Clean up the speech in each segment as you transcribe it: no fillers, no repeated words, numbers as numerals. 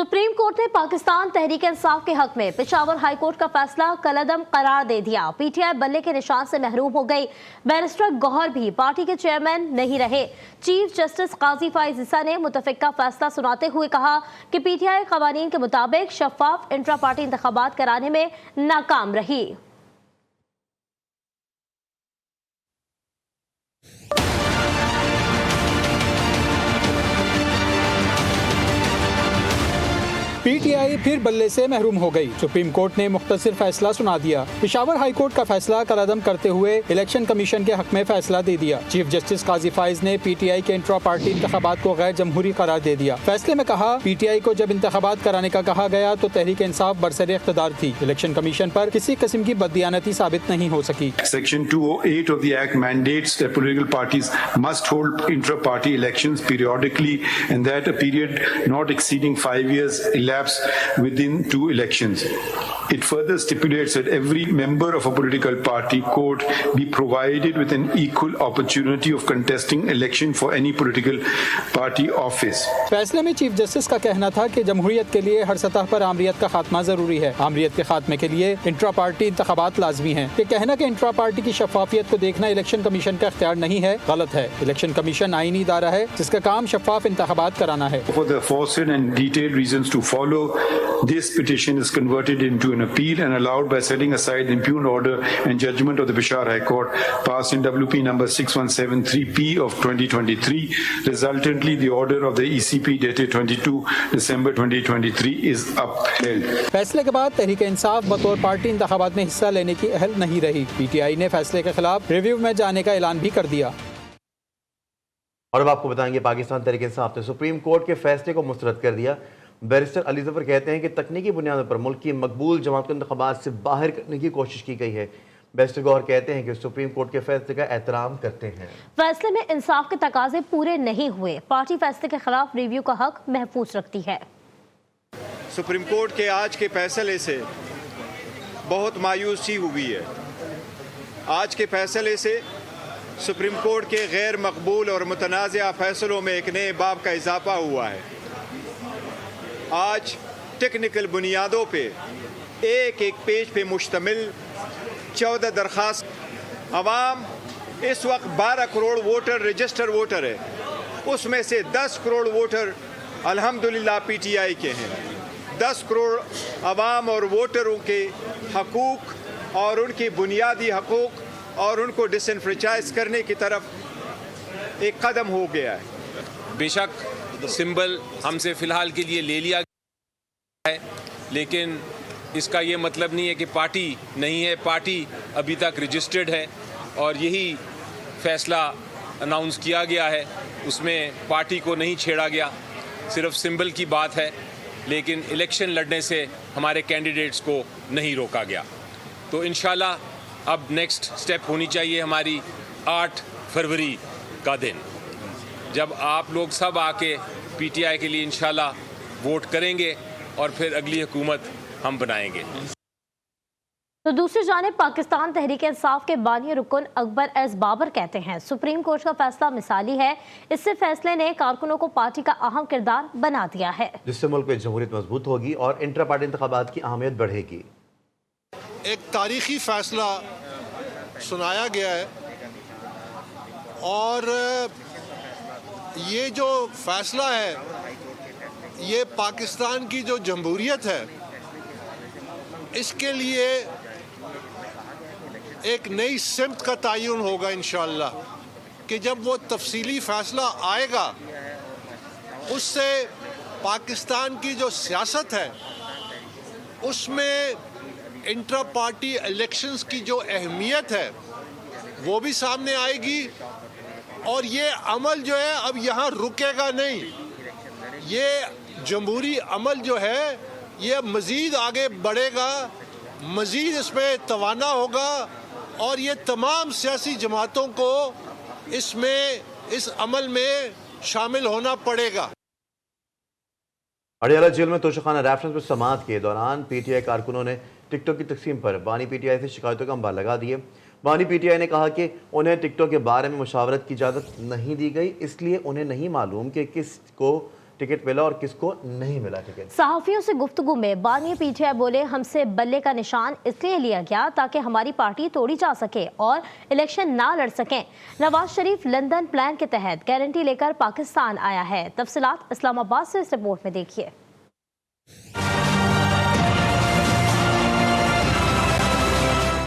Supreme court ने पाकिस्तान तहरीक इंसाफ के हक में पेशावर हाई कोर्ट का फैसला कलअदम करार दे दिया। पीटीआई बल्ले के निशान से महरूम हो गई। बैरिस्टर गौहर भी पार्टी के चेयरमैन नहीं रहे। चीफ जस्टिस काजी फाइज ईसा ने मुतफिका फैसला सुनाते हुए कहा कि पीटीआई कवानीन के मुताबिक शफाफ इंट्रा पार्टी इंतखाबात कराने में नाकाम रही। पीटीआई फिर बल्ले से महरूम हो गई। सुप्रीम कोर्ट ने मुख्तसर फैसला सुना दिया। पेशावर हाई कोर्ट का फैसला कलअदम करते हुए इलेक्शन कमीशन के हक में फैसला दे दिया। चीफ जस्टिस काजी फाइज ने पीटीआई के इंट्रा पार्टी इंतखाबात को गैर जमहूरी करार दे दिया। फैसले में कहा, पीटीआई को जब इंतखाबात कराने का कहा गया तो तहरीक इंसाफ बरसरे इख्तिदार थी। इलेक्शन कमीशन पर किसी किस्म की बददियानती साबित नहीं हो सकी। Section 208 of the Act mandates that political parties must hold intra-party elections periodically and that a period not exceeding 5 years elapse within 2 elections. It further stipulates that every member of a political party could be provided with an equal opportunity of contesting election for any political party office. फैसले में chief justice का कहना था कि जमहूरियत के लिए हर सतह पर आमरीत का खात्मा जरूरी है। आमरीत के खात्मे के लिए इंट्रा पार्टी इंतखाबात लाजमी हैं। ये कहना कि इंट्रा पार्टी की शफाफियत को देखना इलेक्शन कमीशन का इख्तियार नहीं है, गलत है। इलेक्शन कमीशन आईनी इदारा है जिसका काम शफाफ इंतखाबात कराना है। For the aforesaid and detailed reasons to follow, this petition is converted into an appeal and allowed by setting aside the impugned order and judgment of the Peshawar High Court passed in WP number 6173P of 2023. Resultantly, the order of the ECP dated 22 December 2023 is upheld. फैसले के बाद तहरीक इंसाफ बतौर party इंतखाबात में हिस्सा लेने की अहल नहीं रही। पीटीआई ने फैसले के खिलाफ रिव्यू में जाने का ऐलान भी कर दिया। और अब आपको बताएंगे, पाकिस्तान तहरीक इंसाफ ने सुप्रीम कोर्ट के फैसले को मुस्तरद कर दिया। बैरिस्टर अली जफर कहते हैं कि तकनीकी बुनियादों पर मुल्क की मकबूल जमात को इंतखाबात से बाहर करने की कोशिश की गई है। बैरिस्टर गौहर कहते हैं कि सुप्रीम कोर्ट के फैसले का एहतराम करते हैं। फैसले में इंसाफ के तकाजे पूरे नहीं हुए। पार्टी फैसले के खिलाफ रिव्यू का हक महफूज रखती है। सुप्रीम कोर्ट के आज के फैसले से बहुत मायूसी हुई है। आज के फैसले से सुप्रीम कोर्ट के गैर मकबूल और मुतनाज़ा फैसलों में एक नए बाब का इजाफा हुआ है। आज टेक्निकल बुनियादों पे एक एक पेज पे मुश्तमिल 14 दरख्वास्त अवाम इस वक्त 12 करोड़ वोटर रजिस्टर वोटर है, उसमें से 10 करोड़ वोटर अल्हम्दुलिल्लाह पीटीआई के हैं। 10 करोड़ अवाम और वोटरों के हकूक़ और उनकी बुनियादी हकूक़ और उनको डिसएनफ्रेंचाइज करने की तरफ एक कदम हो गया है। बेशक सिंबल हमसे फ़िलहाल के लिए ले लिया गया है, लेकिन इसका ये मतलब नहीं है कि पार्टी नहीं है। पार्टी अभी तक रजिस्टर्ड है और यही फैसला अनाउंस किया गया है, उसमें पार्टी को नहीं छेड़ा गया, सिर्फ सिंबल की बात है। लेकिन इलेक्शन लड़ने से हमारे कैंडिडेट्स को नहीं रोका गया। तो इंशाल्लाह अब नेक्स्ट स्टेप होनी चाहिए हमारी 8 फरवरी का दिन, जब आप लोग सब आके पीटीआई के लिए इंशाल्लाह वोट करेंगे और फिर अगली हुकूमत हम बनाएंगे। तो दूसरी जानिब पाकिस्तान तहरीक इंसाफ के बानी रुकन अकबर एस बाबर कहते हैं, सुप्रीम कोर्ट का फैसला मिसाली है। इससे फैसले ने कारकुनों को पार्टी का अहम किरदार बना दिया है, जिससे मुल्क में जमहूरियत मजबूत होगी और इंट्रा पार्टी इंतखाबात की अहमियत बढ़ेगी। एक तारीखी फैसला सुनाया गया है और ये जो फैसला है ये पाकिस्तान की जो जमहूरियत है इसके लिए एक नई सिमत का तयन होगा इंशाअल्लाह, कि जब वो तफसीली फ़ैसला आएगा उससे पाकिस्तान की जो सियासत है उसमें इंट्रा पार्टी इलेक्शंस की जो अहमियत है वो भी सामने आएगी। और ये अमल जो है अब यहाँ रुकेगा नहीं, ये जमहूरी अमल जो है ये मज़ीद आगे बढ़ेगा, मज़ीद इसमें तवाना होगा और ये तमाम सियासी जमातों को इसमें इस अमल में शामिल होना पड़ेगा। अडियाला जेल में तोशाखाना रेफरेंस पर समाअत के दौरान पीटीआई कारकुनों ने टिकटॉक की तकसीम पर बानी पीटीआई से शिकायतों का अंबार लगा दिए। बानी पीटीआई ने कहा कि उन्हें टिकटॉक के बारे में मुशावरत की इजाज़त नहीं दी गई, इसलिए उन्हें नहीं मालूम कि किस को टिकट मिला और किसको नहीं मिला टिकट। सहाफियों से गुफ्तगू में बानी पीटीआई बोले, हमसे बल्ले का निशान इसलिए लिया गया ताकि हमारी पार्टी तोड़ी जा सके और इलेक्शन ना लड़ सकें। नवाज शरीफ लंदन प्लान के तहत गारंटी लेकर पाकिस्तान आया है। तफसीलात इस्लामाबाद से इस रिपोर्ट में देखिए।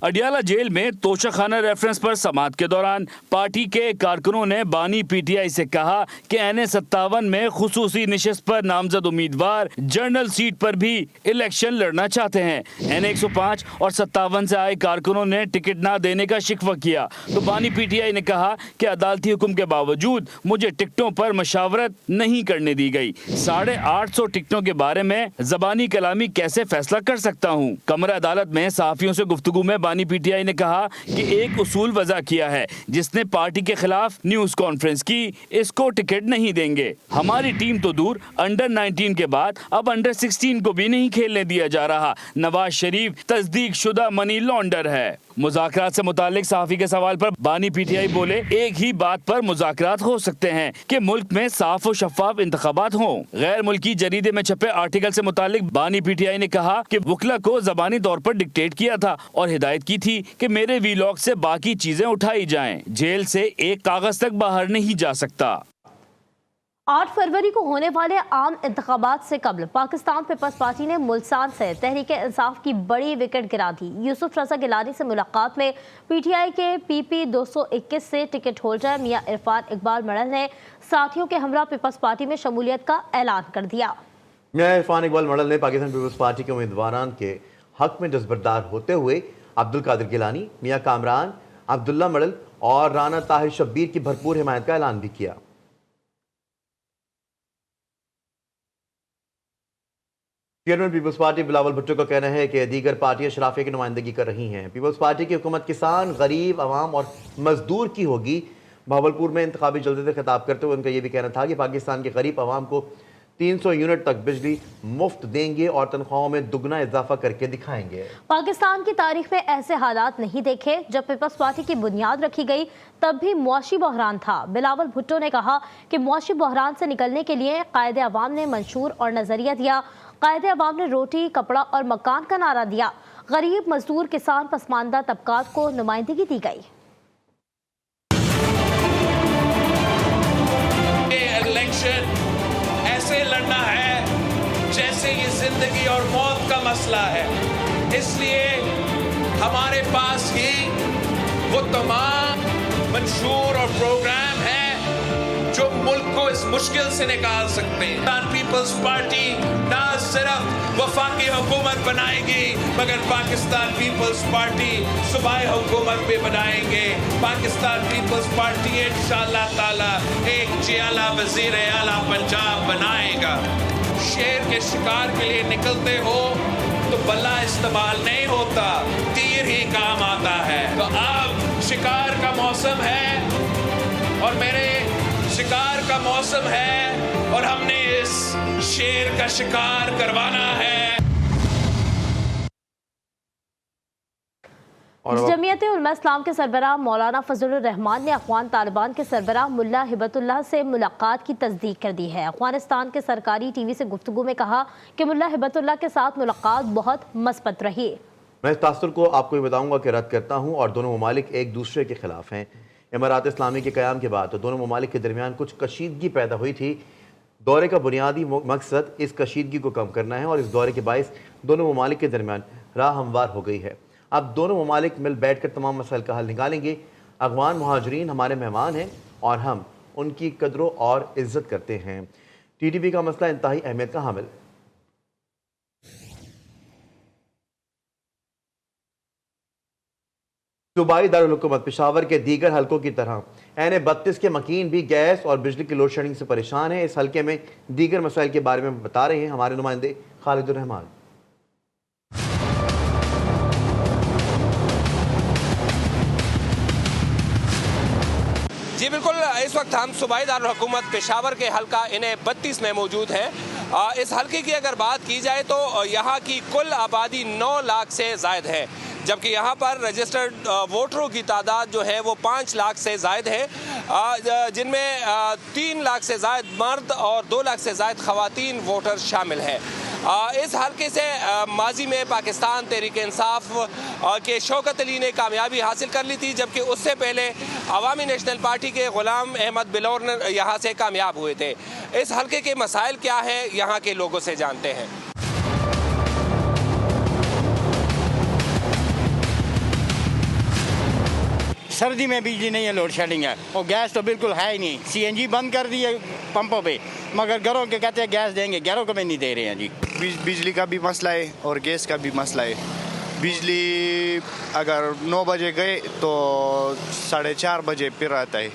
अडियाला जेल में तोशाखाना रेफरेंस पर समाअत के दौरान पार्टी के कारकुनों ने बानी पीटीआई से कहा कि NA-57 में खुसूसी निशस्त पर नामजद उम्मीदवार जनरल सीट पर भी इलेक्शन लड़ना चाहते हैं। NA-105 और 57 से आए कारकुनों ने टिकट ना देने का शिकवा किया तो बानी पीटीआई ने कहा कि अदालती हुक्म के बावजूद मुझे टिकटों पर मशावरत नहीं करने दी गई। 850 टिकटों के बारे में जबानी कलामी कैसे फैसला कर सकता हूँ। कमरा अदालत में सहाफियों से गुफ्तगू में बानी पीटीआई ने कहा कि एक उसूल वज़ा किया है जिसने पार्टी के खिलाफ न्यूज कॉन्फ्रेंस की, इसको टिकट नहीं देंगे। हमारी टीम तो दूर, अंडर 19 के बाद अब अंडर 16 को भी नहीं खेलने दिया जा रहा। नवाज शरीफ तस्दीक शुदा मनी लॉन्डर है। मुज़ाकरात से मुतालिक सहाफी के सवाल पर बानी पीटीआई बोले, एक ही बात पर मुज़ाकरात हो सकते हैं कि मुल्क में साफ और शफाफ इंतखाबात हों। गैर मुल्की जरीदे में छपे आर्टिकल से मुतालिक बानी पीटीआई ने कहा कि वकला को जबानी तौर पर डिक्टेट किया था और हिदायत की थी कि मेरे वीलॉग से बाकी चीजें उठाई जाएं। जेल से एक कागज तक बाहर नहीं जा सकता। 8 फरवरी को होने वाले आम इंतखाबात से कबल पाकिस्तान पीपल्स पार्टी ने मुल्तान से तहरीक इंसाफ की बड़ी विकेट गिरा दी। यूसुफ रजा गिलानी से मुलाकात में पीटीआई के PP 221 से टिकट होल्डर मियां इरफान इकबाल मडल ने साथियों के हमरा पीपल्स पार्टी में शमूलियत का ऐलान कर दिया। मियां इरफान इकबाल मडल ने पाकिस्तान पीपल्स पार्टी के उम्मीदवारान के हक में दस्तबरदार होते हुए अब्दुल कादिर गिलानी, मियां कामरान, अब्दुल्ला मडल और राना ताहिर शब्बीर की भरपूर हिमायत का ऐलान भी किया। Chairman Peoples Party Bilawal Bhutto का कहना है कि दीगर पार्टियां शराफे की नुमाइंदगी कर रही हैं। पीपल्स पार्टी की हुकूमत किसान, गरीब, अवाम और मजदूर की होगी। भावलपुर में इंतखाबी जलसे से खिताब करते हुए उनका यह भी कहना था कि पाकिस्तान के गरीब अवाम को 300 यूनिट तक बिजली मुफ्त देंगे और तनख्वाहों में दुगना इजाफा करके दिखाएंगे। पाकिस्तान की तारीख में ऐसे हालात नहीं देखे। जब पीपल्स पार्टी की बुनियाद रखी गई तब भी मुआशी बहरान था। बिलावल भुट्टो ने कहा कि मुआशी बहरान से निकलने के लिए कायदे अवाम ने मंशूर और नजरिया दिया। कायदे अवाम ने रोटी, कपड़ा और मकान का नारा दिया। गरीब, मजदूर, किसान, पसमानदा तबकात को नुमाइंदगी दी गई। इलेक्शन ऐसे लड़ना है जैसे ये जिंदगी और मौत का मसला है। इसलिए हमारे पास ही वो तमाम मंशूर और प्रोग्राम हैं जो मुल्क को इस मुश्किल से निकाल सकते हैं। पीपल्स पार्टी ना सिर्फ वफाकी हुकूमत बनाएगी मगर पाकिस्तान पीपल्स पार्टी सूबाई हुकूमत भी बनाएंगे। पाकिस्तान पीपल्स पार्टी इंशाअल्लाह ताला एक जियाला वजीर आला पंजाब बनाएगा। शेर के शिकार के लिए निकलते हो तो बल्ला इस्तेमाल नहीं होता, तीर ही काम आता है। तो अब शिकार का मौसम है और मेरे शिकार का मौसम है और हमने इस शेर का शिकार करवाना है। जमीयत उलमा इस्लाम के सरबराह मौलाना फजलुर रहमान ने अफगान तालिबान के सरबराह मुल्ला हिबतुल्लाह से मुलाकात की तस्दीक कर दी है। अफगानिस्तान के सरकारी टीवी से गुफ्तगू में कहा कि मुल्ला हिबतुल्लाह के साथ मुलाकात बहुत मस्बत रही। मैं इस तासुर को आपको ये बताऊंगा कि रद्द करता हूँ और दोनों ममालिक एक दूसरे के खिलाफ हैं। इमारात इस्लामी के क़याम के बाद तो दोनों ममालिक के दरमियान कुछ कशीदगी पैदा हुई थी। दौरे का बुनियादी मकसद इस कशीदगी को कम करना है और इस दौरे के बायस दोनों ममालिक के दरमियान राह हमवार हो गई है। अब दोनों ममालिक मिल बैठ कर तमाम मसाइल का हल निकालेंगे। अफगान मुहाजिरीन हमारे मेहमान हैं और हम उनकी कदरों और इज्जत करते हैं। TTP का मसला इंतहाई अहमियत का हामिल। सूबाई दारुल हुकूमत पेशावर के दीगर हलकों की तरह NA-32 के मकीन भी गैस और बिजली की लोड शेडिंग से परेशान है। इस हलके में दीगर मसाइल के बारे में बता रहे हैं हमारे नुमाइंदे खालिदुर रहमान। जी बिल्कुल, इस वक्त हम सूबाई दारुल हुकूमत पेशावर के हलका NA-32 में मौजूद हैं। इस हलके की अगर बात की जाए तो यहाँ की कुल आबादी 9 लाख से ज़ायद है, जबकि यहाँ पर रजिस्टर्ड वोटरों की तादाद जो है वो 5 लाख से ज़ायद है। जिनमें 3 लाख से ज़ायद मर्द और 2 लाख से ज़ायद ख़वातीन वोटर शामिल हैं। इस हल्के से माजी में पाकिस्तान तहरीक इंसाफ के शौकत अली ने कामयाबी हासिल कर ली थी, जबकि उससे पहले अवामी नेशनल पार्टी के गुलाम अहमद बिलौर यहाँ से कामयाब हुए थे। इस हल्के के मसाइल क्या हैं, यहाँ के लोगों से जानते हैं। सर्दी में बिजली नहीं है, लोड शेडिंग है, और गैस तो बिल्कुल है ही नहीं। सीएनजी बंद कर दी है पंपों पे, मगर घरों के कहते हैं गैस देंगे, घरों को भी नहीं दे रहे हैं जी। बिजली का भी मसला है और गैस का भी मसला है। बिजली अगर 9 बजे गए तो 4:30 बजे फिर आता है।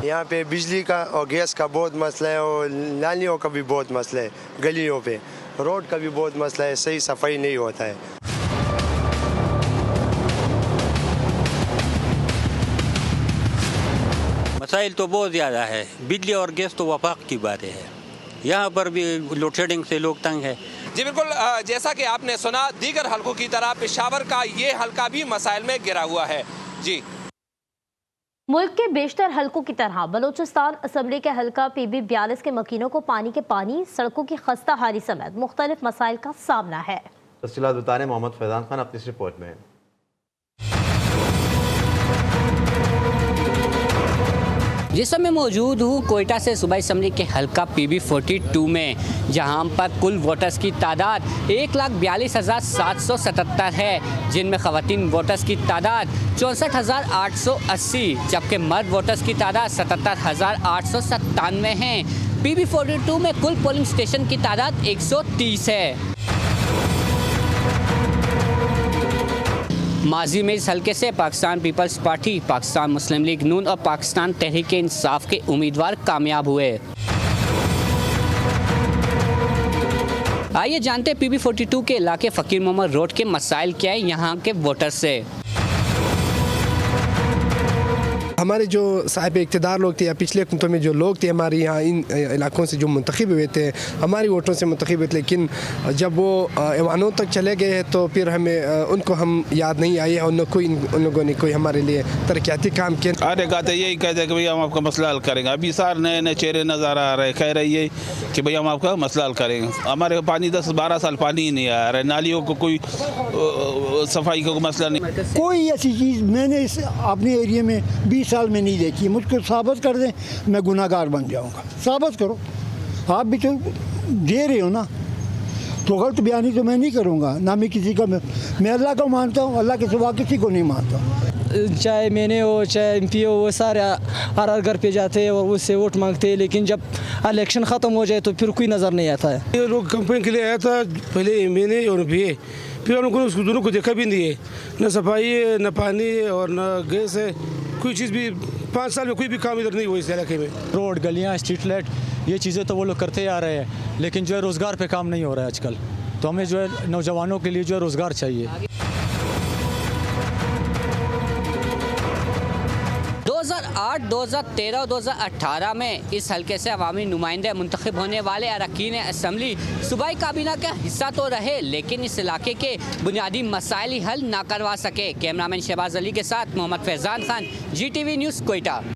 यहाँ पे बिजली का और गैस का बहुत मसला है, और नालियों का भी बहुत मसला है, गलियों पे रोड का भी बहुत मसला है, सही सफाई नहीं होता है। मसाइल तो बहुत ज़्यादा है, बिजली और गैस तो वफाक की बात है, यहाँ पर भी लोड शेडिंग से लोग तंग है। जी बिल्कुल, जैसा कि आपने सुना, दीगर हलकों की तरह पेशावर का ये हल्का भी मसाइल में घिरा हुआ है। जी, मुल्क के बेशतर हलकों की तरह बलूचिस्तान असम्बली के हल्का PB 42 के मकीनों को पानी, सड़कों की खस्ता हाली समेत मुख्तलिफ मसाइल का सामना है। तफसीलात बता रहे मोहम्मद फैजान खान अपनी इस रिपोर्ट में। जिस समय मौजूद हूँ कोयटा से सूबाई असम्बली के हल्का PB 42 में, जहाँ पर कुल वोटर्स की तादाद 1,42,777 है, जिनमें ख़वातीन वोटर्स की तादाद 64,880, जबकि मर्द वोटर्स की तादाद 77,897 है। PB 42 में कुल पोलिंग स्टेशन की तादाद 130 है। माजी में इस हल्के से पाकिस्तान पीपल्स पार्टी, पाकिस्तान मुस्लिम लीग नून और पाकिस्तान तहरीक इंसाफ के उम्मीदवार कामयाब हुए। आइए जानते PB 42 के इलाके फ़कीर मोहम्मद रोड के मसाइल क्या है यहाँ के वोटर से। हमारे जो साहिब इक़्तिदार लोग थे या पिछले हुकूमतों में जो लोग थे हमारे यहाँ इन इलाकों से जो मुंतखब हुए थे, हमारी वोटों से मुंतखब हुए थे, लेकिन जब वो ऐवानों तक चले गए तो फिर हमें उनको हम याद नहीं आए और न कोई उन लोगों ने कोई हमारे लिए तरक्याती काम किए। अरे कहते यही कहते हैं कि भैया हम आपका मसला हल करेंगे। अभी सार नए नए चेहरे नज़र आ रहे, कह रही है कि भैया हम आपका मसला हल करेंगे। हमारे पानी 10-12 साल पानी ही नहीं आ रहा है, नालियों को कोई सफाई का मसला नहीं। कोई ऐसी चीज़ मैंने इस अपने एरिया में 20 साल में नहीं देखी। मुझको साबित कर दें, मैं गुनाहगार बन जाऊंगा। साबित करो, आप भी तो दे रहे हो ना, तो गलत बयानी तो मैं नहीं करूंगा ना। मैं किसी का मैं अल्लाह को मानता हूँ, अल्लाह के सिवा किसी को नहीं मानता। चाहे मैंने हो चाहे MP हो, वो सारे हर घर पे जाते हैं और उससे वोट मांगते हैं, लेकिन जब इलेक्शन ख़त्म हो जाए तो फिर कोई नज़र नहीं आता है। ये लोग कंपेन के लिए आया था, पहले मैंने और भी, फिर उनको उसको दोनों को देखा भी नहीं है, न सफाई है, न पानी है और न गैस है। कोई चीज़ भी 5 साल में कोई भी काम इधर नहीं हुआ इस इलाके में। रोड, गलियाँ, स्ट्रीट लाइट, ये चीज़ें तो वो लोग करते आ रहे हैं, लेकिन जो है रोज़गार पे काम नहीं हो रहा है आजकल। तो हमें जो है नौजवानों के लिए जो है रोज़गार चाहिए। 2008, 2013 और 2018 में इस हल्के से अवामी नुमाइंदे मुंतखब होने वाले अरकान असम्बली सूबाई काबीना का हिस्सा तो रहे, लेकिन इस इलाके के बुनियादी मसाइल हल ना करवा सके। कैमरामैन शहबाज अली के साथ मोहम्मद फैजान खान, GTV न्यूज़, कोयटा।